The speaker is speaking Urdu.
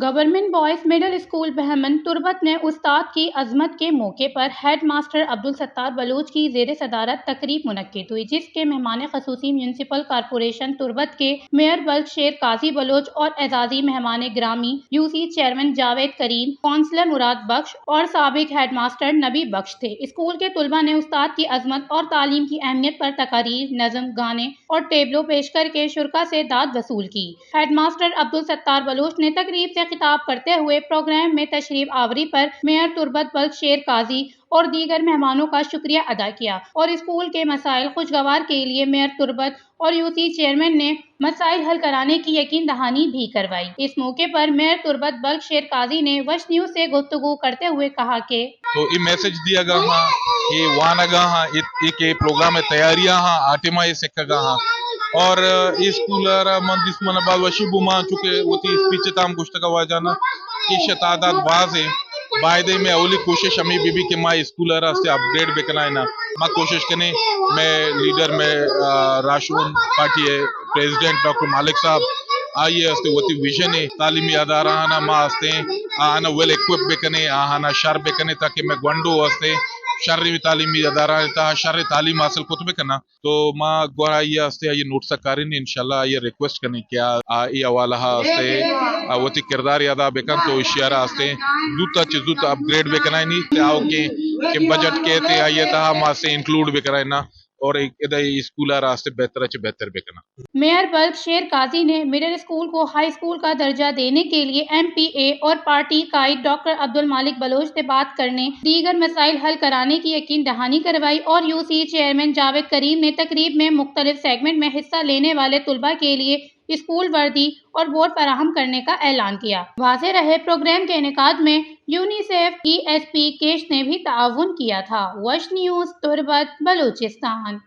گورنمنٹ بوائز مڈل اسکول بہمن تربت نے استاد کی عظمت کے موقع پر ہیڈ ماسٹر عبدالستار بلوچ کی زیر صدارت تقریب منعقد ہوئی، جس کے مہمان خصوصی میونسپل کارپوریشن تربت کے میئر بلخ شیر قاضی بلوچ اور اعزازی مہمان گرامی U C chairman Javed Karim, councillor Murad Bakhsh اور سابق ہیڈ ماسٹر نبی بخش تھے۔ اسکول کے طلباء نے استاد کی عظمت اور تعلیم کی اہمیت پر تقاریر، نظم، گانے اور ٹیبلو پیش کر کے شرکاء سے داد وصول کی۔ ہیڈ ماسٹر عبدالستار بلوچ نے تقریب سے خطاب کرتے ہوئے پروگرام میں تشریف آوری پر میئر تربت بلخ شیر قاضی اور دیگر مہمانوں کا شکریہ ادا کیا اور اسکول کے مسائل خوشگوار کے لیے میئر تربت اور یو سی چیئرمین نے مسائل حل کرانے کی یقین دہانی بھی کروائی۔ اس موقع پر میئر تربت بلخ شیر قاضی نے وش نیوز سے گفتگو کرتے ہوئے کہا کہ تو یہ میسج دیا گا ہاں یہ وانا گا ہاں ایک پروگرام تیاریاں ہاں آٹما یہ سکھا گا ہاں اور اسکول من دسمن بعد وشی بوما چونکہ وہ تھی اسپیچ تام گشت کا واجانا کی تعداد بعض ہے باعدے میں اولی کوشش ہمیں بھی کہ ماں اسکول سے اپ گریڈ بکنا ہے نا ماں کوشش کریں میں لیڈر میں راشون پارٹی ہے پریزیڈنٹ ڈاکٹر مالک صاحب آئیے ہستے وہ ویژن ہے تعلیمی ادارہ نا ماں ہستے آنا ویل ایکوپ بکنے آنا شر بکنے تاکہ میں گونڈو ہستے شرعی تعلیمی ادارہ تا شرعی تعلیم حاصل کو بکنا تو ماں گورا یہ ہستے یہ نوٹس کارن انشاءاللہ یہ ریکویسٹ کرنے کیا یہ حوالہ ہستے وہ تی کردار ادا بکن تو اشارہ ہستے دوتا چیزوت اپ گریڈ بکنا نہیں آؤ کہ بجٹ کہتے آئیے تا ماں سے انکلوڈ بکنا اور اسکول راستے بہتر بکنا۔ میئر بلخ شیر قاضی نے مڈل اسکول کو ہائی اسکول کا درجہ دینے کے لیے ایم پی اے اور پارٹی قائد ڈاکٹر عبدالمالک بلوچ سے بات کرنے، دیگر مسائل حل کرانے کی یقین دہانی کروائی اور یو سی چیئرمین جاوید کریم نے تقریب میں مختلف سیگمنٹ میں حصہ لینے والے طلباء کے لیے اسکول وردی اور بوٹ فراہم کرنے کا اعلان کیا۔ واضح رہے پروگرام کے انعقاد میں UNICEF E S P cash نے بھی تعاون کیا تھا۔ وش نیوز تربت بلوچستان۔